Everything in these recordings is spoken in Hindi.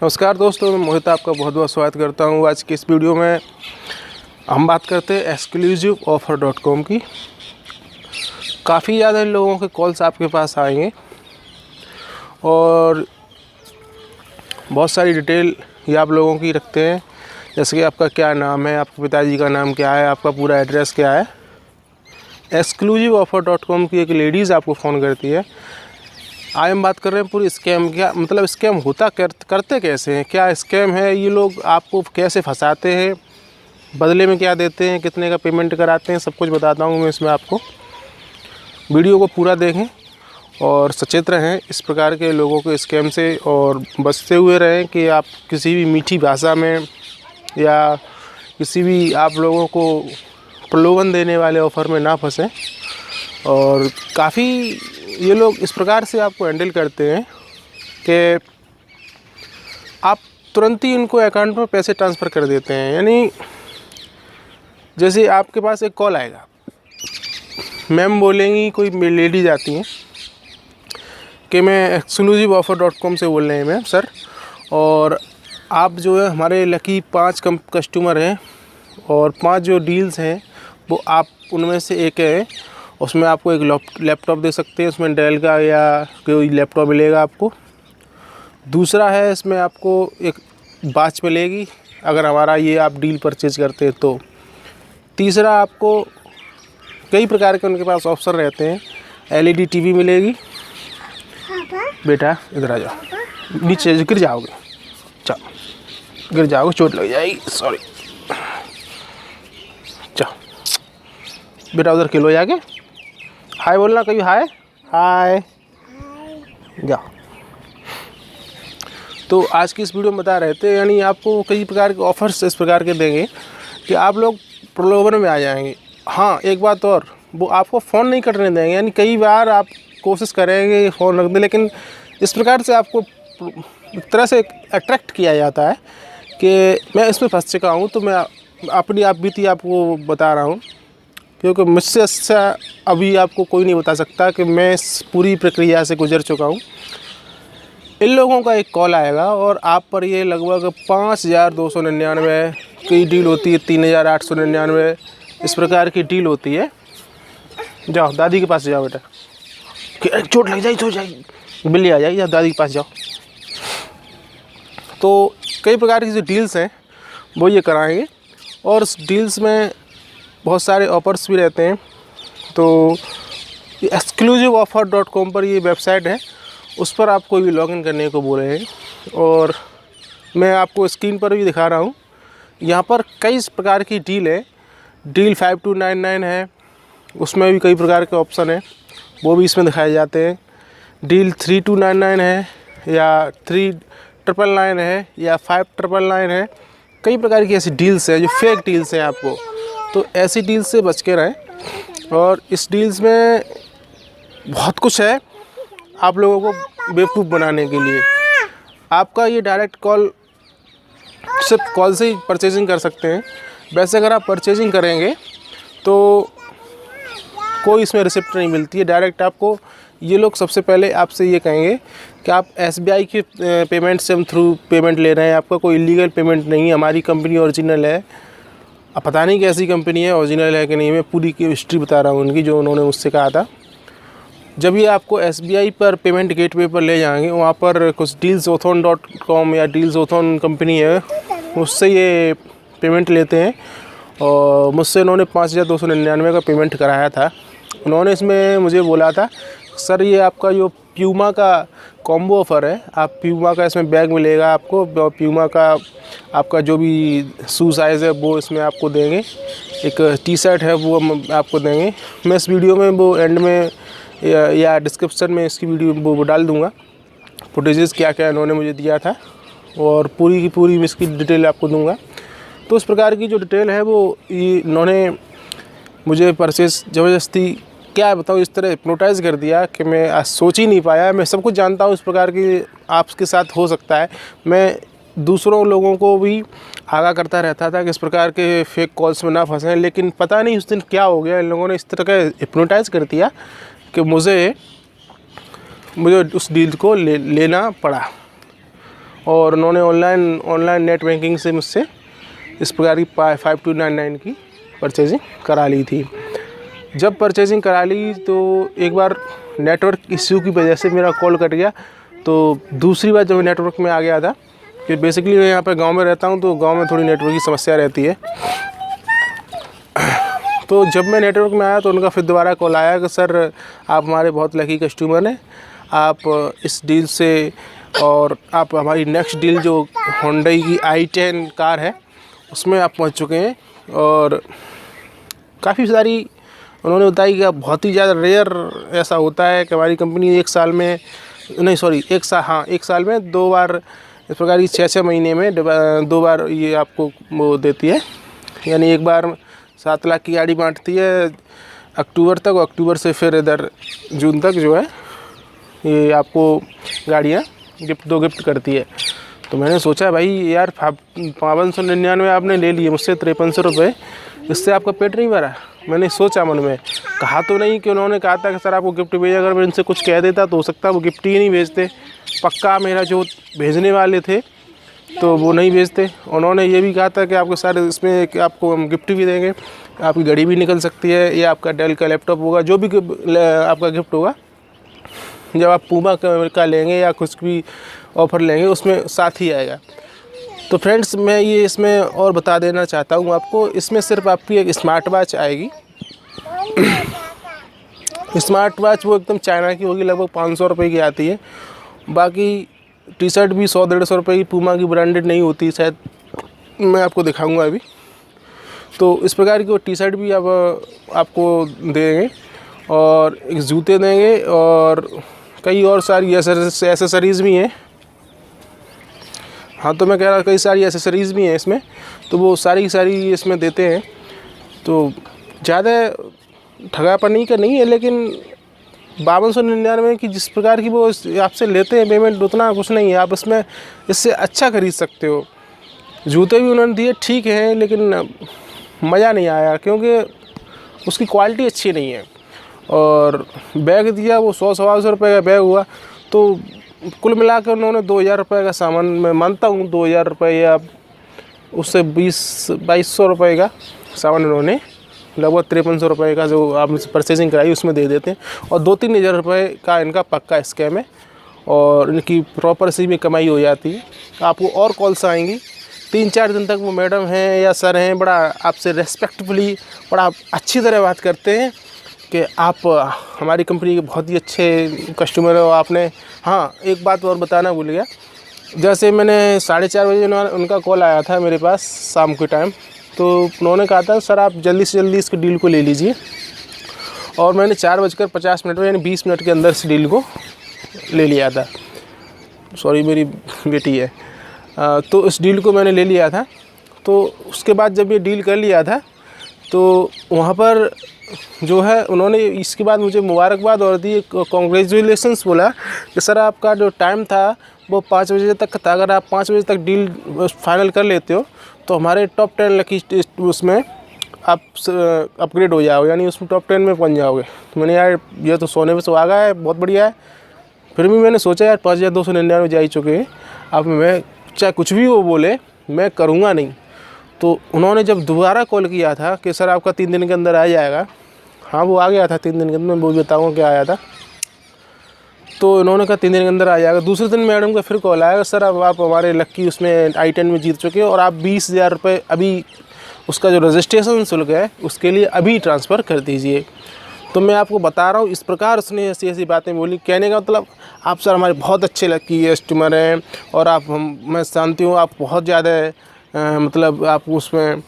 नमस्कार दोस्तों, मैं मोहित आपका बहुत बहुत स्वागत करता हूं। आज की इस वीडियो में हम बात करते हैं exclusiveoffer.com की। काफ़ी ज़्यादा लोगों के कॉल्स आपके पास आएंगे और बहुत सारी डिटेल ये आप लोगों की रखते हैं, जैसे कि आपका क्या नाम है, आपके पिताजी का नाम क्या है, आपका पूरा एड्रेस क्या है। exclusiveoffer.com की एक लेडीज़ आपको फ़ोन करती है। आज हम बात कर रहे हैं पूरी स्कैम, क्या मतलब स्कैम होता करते कैसे हैं, क्या स्कैम है, ये लोग आपको कैसे फंसाते हैं, बदले में क्या देते हैं, कितने का पेमेंट कराते हैं, सब कुछ बताता हूँ मैं इसमें आपको। वीडियो को पूरा देखें और सचेत रहें इस प्रकार के लोगों के स्कैम से और बचते हुए रहें कि आप किसी भी मीठी भाषा में या किसी भी आप लोगों को प्रलोभन देने वाले ऑफ़र में ना फंसें। और काफ़ी ये लोग इस प्रकार से आपको हैंडल करते हैं कि आप तुरंत ही उनको अकाउंट में पैसे ट्रांसफ़र कर देते हैं। यानी जैसे आपके पास एक कॉल आएगा, मैम बोलेंगी, कोई लेडीज आती हैं कि मैं exclusiveoffer.com से बोल रहे हैं मैम सर, और आप जो है हमारे लकी 5 कस्टमर हैं और 5 जो डील्स हैं वो आप उनमें से एक है। उसमें आपको एक लैपटॉप दे सकते हैं, उसमें डेल का या कोई लैपटॉप मिलेगा आपको। दूसरा है इसमें आपको एक वॉच मिलेगी अगर हमारा ये आप डील परचेज करते हैं तो। तीसरा आपको कई प्रकार के उनके पास ऑप्शन रहते हैं, LED टीवी मिलेगी। बेटा इधर आ जाओ, नीचे गिर जाओगे, चलो गिर जाओगे, चोट लग जाएगी, सॉरी। चलो बेटा उधर खेलो जाके, हाय बोलना, कभी हाय हाय जाओ। तो आज की इस वीडियो में बता रहे थे, यानी आपको कई प्रकार के ऑफर्स इस प्रकार के देंगे कि आप लोग प्रलोभन में आ जाएंगे। हाँ, एक बात और, वो आपको फ़ोन नहीं करने देंगे। यानी कई बार आप कोशिश करेंगे फ़ोन रख दें, लेकिन इस प्रकार से आपको एक तरह से अट्रैक्ट किया जाता है कि मैं इसमें फंस चुका हूँ। तो मैं अपनी आप बीती आपको बता रहा हूँ, क्योंकि मुझसे अच्छा अभी आपको कोई नहीं बता सकता कि मैं इस पूरी प्रक्रिया से गुजर चुका हूँ। इन लोगों का एक कॉल आएगा और आप पर ये लगभग 5299 की डील होती है, 3899 इस प्रकार की डील होती है। जाओ दादी के पास जाओ बेटा, चोट लग जाएगी, सो जाएगी, बिल्ली आ जाएगी, दादी के पास जाओ। तो कई प्रकार की जो डील्स हैं वो ये कराएंगे और उस डील्स में बहुत सारे ऑफर्स भी रहते हैं। तो exclusiveoffer.com पर ये वेबसाइट है, उस पर आप कोई भी लॉगिन करने को बोले हैं और मैं आपको स्क्रीन पर भी दिखा रहा हूँ। यहाँ पर कई प्रकार की डील है। डील 5299 है, उसमें भी कई प्रकार के ऑप्शन हैं, वो भी इसमें दिखाए जाते हैं। डील 3299 है या 3999 है या 5999 है। कई प्रकार की ऐसी डील्स हैं जो फेक डील्स हैं आपको, तो ऐसी डील्स से बच के रहें। और इस डील्स में बहुत कुछ है आप लोगों को बेवकूफ़ बनाने के लिए। आपका ये डायरेक्ट कॉल, सिर्फ कॉल से ही परचेजिंग कर सकते हैं। वैसे अगर आप परचेजिंग करेंगे तो कोई इसमें रिसिप्ट नहीं मिलती है। डायरेक्ट आपको ये लोग सबसे पहले आपसे ये कहेंगे कि आप SBI के पेमेंट से हम थ्रू पेमेंट ले रहे हैं, आपका कोई इलीगल पेमेंट नहीं है, हमारी कंपनी ओरिजिनल है। अब पता नहीं कैसी कंपनी है, ओरिजिनल है कि नहीं, मैं पूरी की हिस्ट्री बता रहा हूँ उनकी जो उन्होंने मुझसे कहा था। जब ये आपको SBI पर पेमेंट गेटवे पर ले जाएंगे, वहाँ पर कुछ dealsothon.com या dealsothon कंपनी है, उससे ये पेमेंट लेते हैं। और मुझसे इन्होंने 5299 का पेमेंट कराया था। उन्होंने इसमें मुझे बोला था, सर ये आपका जो प्यूमा का कॉम्बो ऑफ़र है, आप प्यूमा का इसमें बैग मिलेगा आपको, प्यूमा का आपका जो भी शू साइज़ है वो इसमें आपको देंगे, एक टी-शर्ट है वो आपको देंगे। मैं इस वीडियो में वो एंड में या डिस्क्रिप्शन में इसकी वीडियो वो डाल दूँगा, फुटेजेस क्या क्या इन्होंने मुझे दिया था और पूरी की पूरी मैं इसकी डिटेल आपको दूँगा। तो इस प्रकार की जो डिटेल है वो इन्होंने मुझे परचेस ज़बरदस्ती, क्या बताऊँ, इस तरह हिप्नोटाइज़ कर दिया कि मैं आज सोच ही नहीं पाया। मैं सब कुछ जानता हूँ इस प्रकार की आपके साथ हो सकता है। मैं दूसरों लोगों को भी आगाह करता रहता था कि इस प्रकार के फेक कॉल्स में ना फंसें, लेकिन पता नहीं उस दिन क्या हो गया, इन लोगों ने इस तरह का हिप्नोटाइज़ कर दिया कि मुझे उस डील को लेना पड़ा। और उन्होंने ऑनलाइन नेट बैंकिंग से मुझसे इस प्रकार की 5299 की परचेजिंग करा ली थी। जब परचेजिंग करा ली तो एक बार नेटवर्क इश्यू की वजह से मेरा कॉल कट गया। तो दूसरी बार जब नेटवर्क में आ गया था कि बेसिकली मैं यहाँ पे गांव में रहता हूँ, तो गांव में थोड़ी नेटवर्क की समस्या रहती है। तो जब मैं नेटवर्क में आया तो उनका फिर दोबारा कॉल आया कि सर आप हमारे बहुत लकी कस्टमर हैं, आप इस डील से और आप हमारी नेक्स्ट डील जो Hyundai की i10 कार है उसमें आप पहुंच चुके हैं। और काफ़ी सारी उन्होंने बताई कि बहुत ही ज़्यादा रेयर ऐसा होता है कि हमारी कंपनी एक साल में दो बार इस प्रकार की 6-6 महीने में 2 बार ये आपको वो देती है। यानी एक बार 7 लाख की गाड़ी बांटती है अक्टूबर तक, और अक्टूबर से फिर इधर जून तक जो है ये आपको गाड़ियाँ गिफ्ट करती है। तो मैंने सोचा भाई यार 5299 आपने ले लिए मुझसे 5300 रुपये, इससे आपका पेट नहीं भरा। मैंने सोचा मन में, कहा तो नहीं कि उन्होंने कहा था कि सर आपको गिफ्ट भेजा, अगर मैं इनसे कुछ कह देता तो हो सकता है वो गिफ्ट ही नहीं भेजते। पक्का मेरा जो भेजने वाले थे तो वो नहीं भेजते। उन्होंने ये भी कहा था कि आपको सर इसमें कि आपको हम गिफ्ट भी देंगे, आपकी घड़ी भी निकल सकती है, या आपका डेल का लैपटॉप होगा, जो भी आपका गिफ्ट होगा जब आप पूमा का लेंगे या कुछ भी ऑफ़र लेंगे उसमें साथ ही आएगा। तो फ्रेंड्स मैं ये इसमें और बता देना चाहता हूँ आपको, इसमें सिर्फ आपकी एक स्मार्ट वॉच आएगी। स्मार्ट वॉच वो एकदम चाइना की होगी, लगभग 500 रुपये की आती है। बाकी टी शर्ट भी 100-150 रुपये की पूमा की ब्रांडेड नहीं होती, शायद मैं आपको दिखाऊंगा अभी। तो इस प्रकार की वो टी शर्ट भी अब आपको देंगे, और एक जूते देंगे, और कई और सारी एसेसरीज़ भी हैं। हाँ, तो मैं कह रहा कई सारी एसेसरीज़ भी हैं इसमें, तो वो सारी इसमें देते हैं। तो ज़्यादा ठगापनी का नहीं है, लेकिन 5299 की जिस प्रकार की वो आपसे लेते हैं पेमेंट, उतना कुछ नहीं है। आप इससे अच्छा ख़रीद सकते हो। जूते भी उन्होंने दिए ठीक हैं, लेकिन मज़ा नहीं आया क्योंकि उसकी क्वालिटी अच्छी नहीं है। और बैग दिया वो 100-125 रुपये का बैग हुआ। तो कुल मिलाकर उन्होंने 2000 रुपये का सामान, मैं मानता हूँ 2000 रुपये या उससे 2200 रुपये का सामान उन्होंने लगभग 5300 रुपये का जो आपने परचेजिंग कराई उसमें दे देते हैं। और 2-3 हज़ार रुपये का इनका पक्का स्कैम है, और इनकी प्रॉपर सी में कमाई हो जाती है। आपको और कॉल्स आएंगी 3-4 दिन तक। वो मैडम हैं या सर हैं, बड़ा आपसे रेस्पेक्टफुली बड़ा अच्छी तरह बात करते हैं कि आप हमारी कंपनी के बहुत ही अच्छे कस्टमर हो आपने। हाँ, एक बात और बताना भूल गया, जैसे मैंने 4:30 बजे उनका कॉल आया था मेरे पास शाम के टाइम, तो उन्होंने कहा था सर आप जल्दी से जल्दी इसकी डील को ले लीजिए। और मैंने 4:50 में यानी 20 मिनट के अंदर इस डील को ले लिया था। सॉरी, मेरी बेटी है। तो इस डील को मैंने ले लिया था। तो उसके बाद जब ये डील कर लिया था तो वहाँ पर जो है उन्होंने इसके बाद मुझे मुबारकबाद और दी, कॉन्ग्रेचुलेशंस बोला कि सर आपका जो टाइम था वो 5 बजे तक था, अगर आप 5 बजे तक डील फाइनल कर लेते हो तो हमारे टॉप 10 लकी उसमें आप अपग्रेड हो जाओगे, यानी उसमें टॉप 10 में पहुंच जाओगे। तो मैंने यार ये तो सोने पे सुहागा है, बहुत बढ़िया है। फिर भी मैंने सोचा यार 5299 जा ही चुके हैं, अब मैं चाहे कुछ भी वो बोले मैं करूँगा नहीं। तो उन्होंने जब दोबारा कॉल किया था कि सर आपका 3 दिन के अंदर आ जाएगा, हाँ वो आ गया था 3 दिन के अंदर, मैं वो बताऊँगा क्या आया था। तो इन्होंने कहा 3 दिन के अंदर आ जाएगा। दूसरे दिन मैडम का फिर कॉल आया, सर अब आप हमारे लक्की उसमें i10 में जीत चुके हो, और आप 20,000 रुपये अभी उसका जो रजिस्ट्रेशन शुल्क है उसके लिए अभी ट्रांसफ़र कर दीजिए। तो मैं आपको बता रहा हूँ, इस प्रकार उसने ऐसी ऐसी बातें बोली। कहने का मतलब आप सर हमारे बहुत अच्छे लकी कस्टमर हैं, और मैं जानती हूँ आप बहुत ज़्यादा मतलब आप उसमें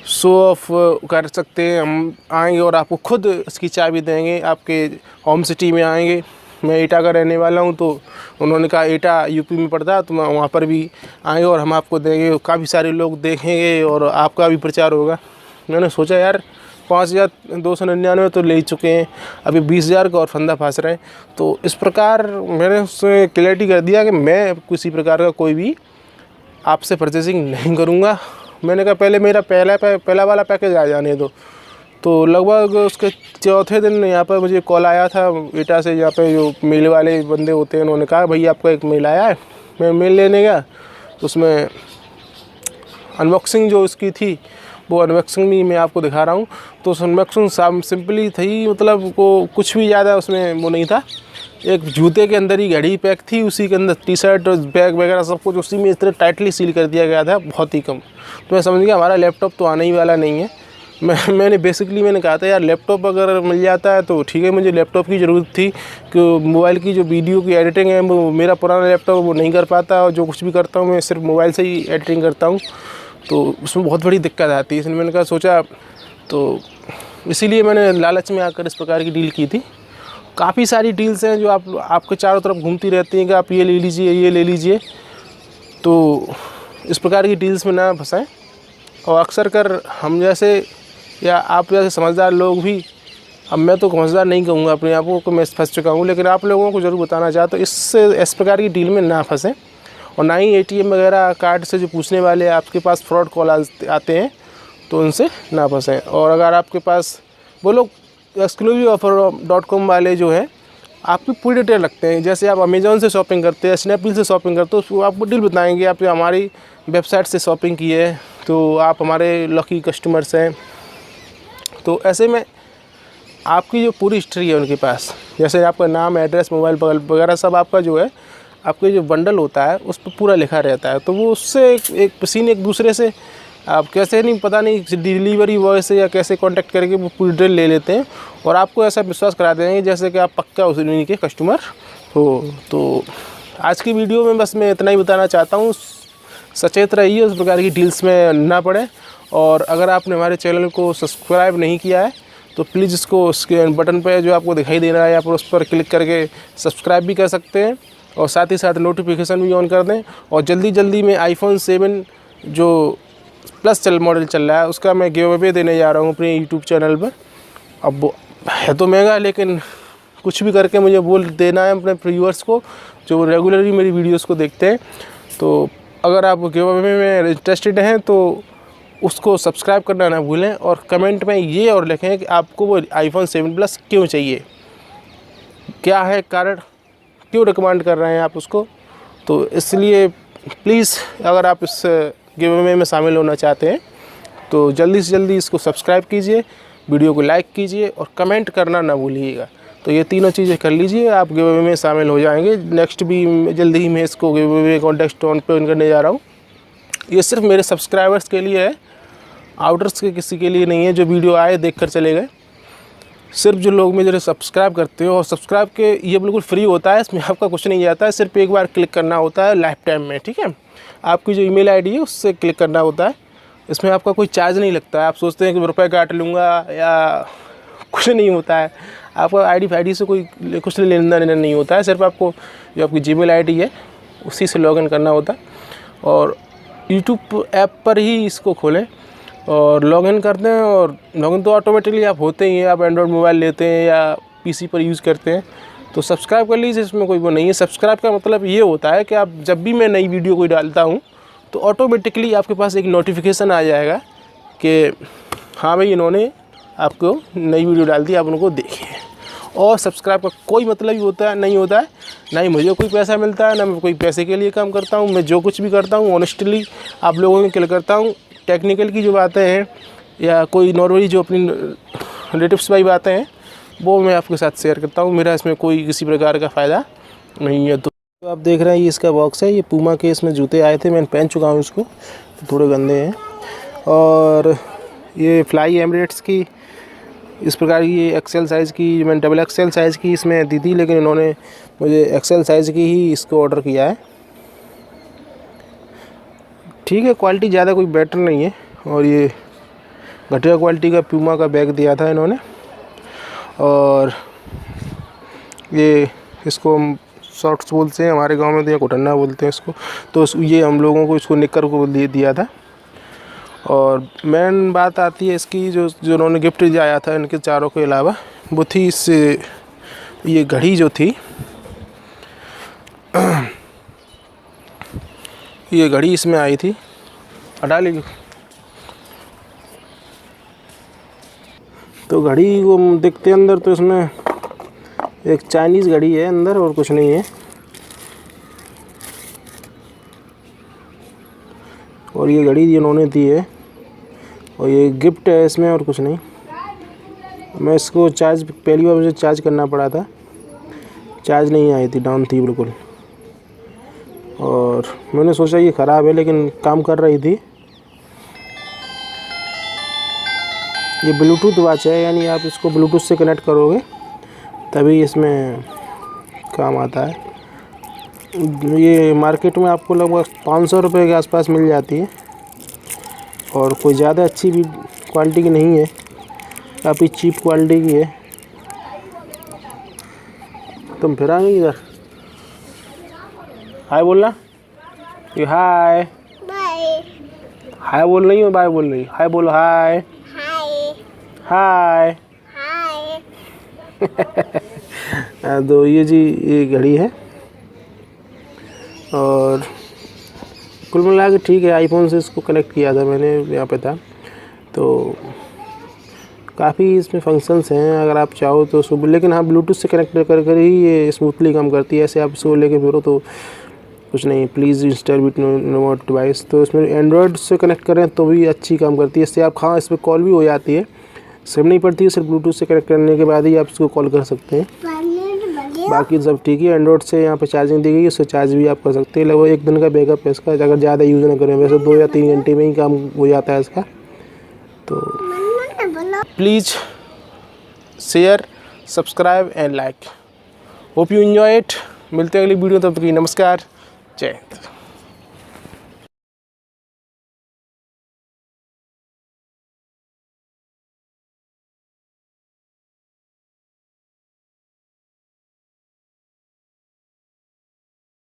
शो ऑफ कर सकते हैं। हम आएंगे और आपको खुद इसकी चाबी देंगे, आपके होम सिटी में आएंगे। मैं एटा का रहने वाला हूं, तो उन्होंने कहा एटा यूपी में पड़ता है, तो वहाँ पर भी आएंगे और हम आपको देंगे। काफ़ी सारे लोग देखेंगे और आपका भी प्रचार होगा। मैंने सोचा यार 5299 तो ले ही चुके हैं, अभी 20,000 का और फंदा फांस रहे हैं। तो इस प्रकार मैंने उसमें क्लैरिटी कर दिया कि मैं किसी प्रकार का कोई भी आपसे परचेजिंग नहीं करूँगा। मैंने कहा पहले मेरा पहला वाला पैकेज आ जाने दो। तो लगभग उसके चौथे दिन यहाँ पर मुझे कॉल आया था एटा से, यहाँ पे जो मेल वाले बंदे होते हैं, उन्होंने कहा भैया आपका एक मेल आया है मैं मेल लेने गया तो उसमें अनबॉक्सिंग जो उसकी थी वो अनबॉक्सिंग भी मैं आपको दिखा रहा हूँ। तो उस अनबॉक्सिंग सिंपली थी, मतलब वो कुछ भी ज़्यादा उसमें वो नहीं था। एक जूते के अंदर ही घड़ी पैक थी, उसी के अंदर टी शर्ट बैग वगैरह सब कुछ उसी में इस तरह टाइटली सील कर दिया गया था, बहुत ही कम। तो मैं समझ गया हमारा लैपटॉप तो आने ही वाला नहीं है। मैंने कहा था यार लैपटॉप अगर मिल जाता है तो ठीक है, मुझे लैपटॉप की ज़रूरत थी कि मोबाइल की जो वीडियो की एडिटिंग है वो मेरा पुराना लैपटॉप वो नहीं कर पाता, और जो कुछ भी करता हूँ मैं सिर्फ मोबाइल से ही एडिटिंग करता हूँ, तो उसमें बहुत बड़ी दिक्कत आती है। इसलिए मैंने कहा सोचा, तो इसीलिए मैंने लालच में आकर इस प्रकार की डील की थी। काफ़ी सारी डील्स हैं जो आपके चारों तरफ घूमती रहती हैं कि आप ये ले लीजिए, ये ले लीजिए। तो इस प्रकार की डील्स में ना फंसाएं। और अक्सर कर हम जैसे या आप जैसे समझदार लोग भी, अब मैं तो समझदार नहीं कहूँगा अपने आप को, मैं फंस चुका हूँ, लेकिन आप लोगों को ज़रूर बताना चाहता हूँ इस प्रकार की डील में ना फंसें। और ना ही ATM वगैरह कार्ड से जो पूछने वाले आपके पास फ्रॉड कॉल आते हैं तो उनसे ना फंसें। और अगर आपके पास वो लोग exclusiveoffer.com वाले जो हैं आपकी पूरी डिटेल रखते हैं, जैसे आप अमेज़ॉन से शॉपिंग करते हैं, स्नैपडील से शॉपिंग करते हो, तो आपको डील बताएंगे आप हमारी वेबसाइट से शॉपिंग की है तो आप हमारे लकी कस्टमर्स हैं। तो ऐसे में आपकी जो पूरी हिस्ट्री है उनके पास, जैसे आपका नाम, एड्रेस, मोबाइल वगैरह सब आपका जो है आपके जो बंडल होता है उस पर पूरा लिखा रहता है। तो वो उससे एक पसीन एक दूसरे से आप कैसे नहीं पता नहीं डिलीवरी बॉय से या कैसे कांटेक्ट करके वो पूरी डिटेल ले लेते हैं और आपको ऐसा विश्वास करा देंगे जैसे कि आप पक्का उन्हीं के कस्टमर हो। तो आज की वीडियो में बस मैं इतना ही बताना चाहता हूँ, सचेत रहिए, उस प्रकार की डील्स में ना पड़े। और अगर आपने हमारे चैनल को सब्सक्राइब नहीं किया है तो प्लीज़ इसको उसके बटन पर जो आपको दिखाई दे रहा है आप उस पर क्लिक करके सब्सक्राइब भी कर सकते हैं और साथ ही साथ नोटिफिकेशन भी ऑन कर दें। और जल्दी में iPhone 7 जो प्लस मॉडल चल रहा है उसका मैं गिव अवे देने जा रहा हूँ अपने यूट्यूब चैनल पर। अब वो है तो महंगा, लेकिन कुछ भी करके मुझे बोल देना है अपने व्यूअर्स को जो रेगुलरली मेरी वीडियोस को देखते हैं। तो अगर आप गिव अवे में इंटरेस्टेड हैं तो उसको सब्सक्राइब करना ना भूलें और कमेंट में ये और लिखें कि आपको वो iPhone 7 प्लस क्यों चाहिए, क्या है कारण, क्यों रिकमेंड कर रहे हैं आप उसको। तो इसलिए प्लीज़ अगर आप इस गिव अवे में शामिल होना चाहते हैं तो जल्दी से जल्दी इसको सब्सक्राइब कीजिए, वीडियो को लाइक कीजिए और कमेंट करना ना भूलिएगा। तो ये तीनों चीज़ें कर लीजिए, आप गिव अवे में शामिल हो जाएंगे। नेक्स्ट भी जल्दी ही मैं इसको गिव अवे कॉन्टेस्ट ऑन करने जा रहा हूँ। ये सिर्फ मेरे सब्सक्राइबर्स के लिए है, आउटर्स के किसी के लिए नहीं है जो वीडियो आए देख कर चले गए। सिर्फ जो लोग मुझे सब्सक्राइब करते हो, और सब्सक्राइब के ये बिल्कुल फ्री होता है, इसमें आपका कुछ नहीं जाता है, सिर्फ एक बार क्लिक करना होता है लाइफ टाइम में, ठीक है। आपकी जो ईमेल आईडी है उससे क्लिक करना होता है, इसमें आपका कोई चार्ज नहीं लगता है। आप सोचते हैं कि रुपये काट लूँगा या कुछ नहीं होता है, आपका आईडी से कोई कुछ लेना देना नहीं होता है। सिर्फ आपको जो आपकी जीमेल आईडी है उसी से लॉगिन करना होता है और यूट्यूब ऐप पर ही इसको खोलें और लॉगिन करते हैं। और लॉगिन तो ऑटोमेटिकली आप होते ही हैं, आप एंड्रॉयड मोबाइल लेते हैं या पीसी पर यूज़ करते हैं तो सब्सक्राइब कर लीजिए, इसमें कोई वो नहीं है। सब्सक्राइब का मतलब ये होता है कि आप जब भी मैं नई वीडियो कोई डालता हूँ तो ऑटोमेटिकली आपके पास एक नोटिफिकेशन आ जाएगा कि हाँ भाई इन्होंने आपको नई वीडियो डाल दी, आप उनको देखिए। और सब्सक्राइब का कोई मतलब ही होता है नहीं होता है, ना ही मुझे कोई पैसा मिलता है, ना मैं कोई पैसे के लिए काम करता हूँ। मैं जो कुछ भी करता हूँ ऑनेस्टली आप लोगों के लिए करता हूँ। टेक्निकल की जो बातें हैं या कोई नॉर्मली जो अपनी रिलेटिव्स वाली बातें हैं वो मैं आपके साथ शेयर करता हूँ। मेरा इसमें कोई किसी प्रकार का फ़ायदा नहीं है। तो आप देख रहे हैं ये इसका बॉक्स है, ये पूमा के इसमें जूते आए थे, मैंने पहन चुका हूँ इसको, तो थोड़े गंदे हैं। और ये फ्लाई एमिरेट्स की इस प्रकार की एक्सेल साइज़ की, मैंने डबल एक्सेल साइज़ की इसमें दी थी, लेकिन इन्होंने मुझे एक्सेल साइज़ की ही इसको ऑर्डर किया है। ठीक है, क्वालिटी ज़्यादा कोई बेटर नहीं है। और ये घटिया क्वालिटी का पूमा का बैग दिया था इन्होंने। और ये इसको हम शॉर्ट्स बोलते हैं, हमारे गांव में तो ये कोटन्ना बोलते हैं इसको। तो ये हम लोगों को इसको निक्कर को दिया था। और मेन बात आती है इसकी जो उन्होंने गिफ्ट दिया था इनके चारों के अलावा, वो थी इस ये घड़ी जो थी ये घड़ी इसमें आई थी, हटा लीजिए। तो घड़ी को देखते अंदर तो इसमें एक चाइनीज़ घड़ी है अंदर और कुछ नहीं है। और ये घड़ी इन्होंने दी है और ये गिफ्ट है इसमें और कुछ नहीं। मैं इसको चार्ज पहली बार मुझे चार्ज करना पड़ा था, चार्ज नहीं आई थी, डाउन थी बिल्कुल। और मैंने सोचा ये ख़राब है लेकिन काम कर रही थी। ये ब्लूटूथ वॉच है, यानी आप इसको ब्लूटूथ से कनेक्ट करोगे तभी इसमें काम आता है। ये मार्केट में आपको लगभग 500 रुपये के आसपास मिल जाती है और कोई ज़्यादा अच्छी भी क्वालिटी की नहीं है, काफ़ी चीप क्वालिटी की है। तुम फिर आ गई इधर, हाय बोलना, ये हाय बाय। हाय बोल रही हो, बाय बोल रही, हाय बोलो, हाय हाय हाय। हाय। तो ये जी ये घड़ी है और कुल मिला के ठीक है। आईफोन से इसको कनेक्ट किया था मैंने, यहाँ पे था तो काफ़ी इसमें फंक्शंस हैं अगर आप चाहो तो सुबह, लेकिन हाँ ब्लूटूथ से कनेक्ट कर ही ये स्मूथली काम करती है। ऐसे आप इसको लेके फिरो तो कुछ नहीं, please install with no device. तो इसमें एंड्रॉयड से कनेक्ट करें तो भी अच्छी काम करती है। इससे आप हाँ इस पर कॉल भी हो जाती है, सिम नहीं पड़ती है, सिर्फ ब्लूटूथ से कनेक्ट करने के बाद ही आप इसको कॉल कर सकते हैं। बाकी सब ठीक है। एंड्रॉयड से यहाँ पे चार्जिंग दी गई है, उससे चार्ज भी आप कर सकते हैं। लगभग 1 दिन का बैकअप है इसका, अगर ज़्यादा यूज़ ना करें। वैसे 2 या 3 घंटे में ही काम हो जाता है इसका। तो please share, subscribe and like. Hope you enjoy it. मिलते हैं अगली वीडियो, तब तक की नमस्कार, जय हिंद।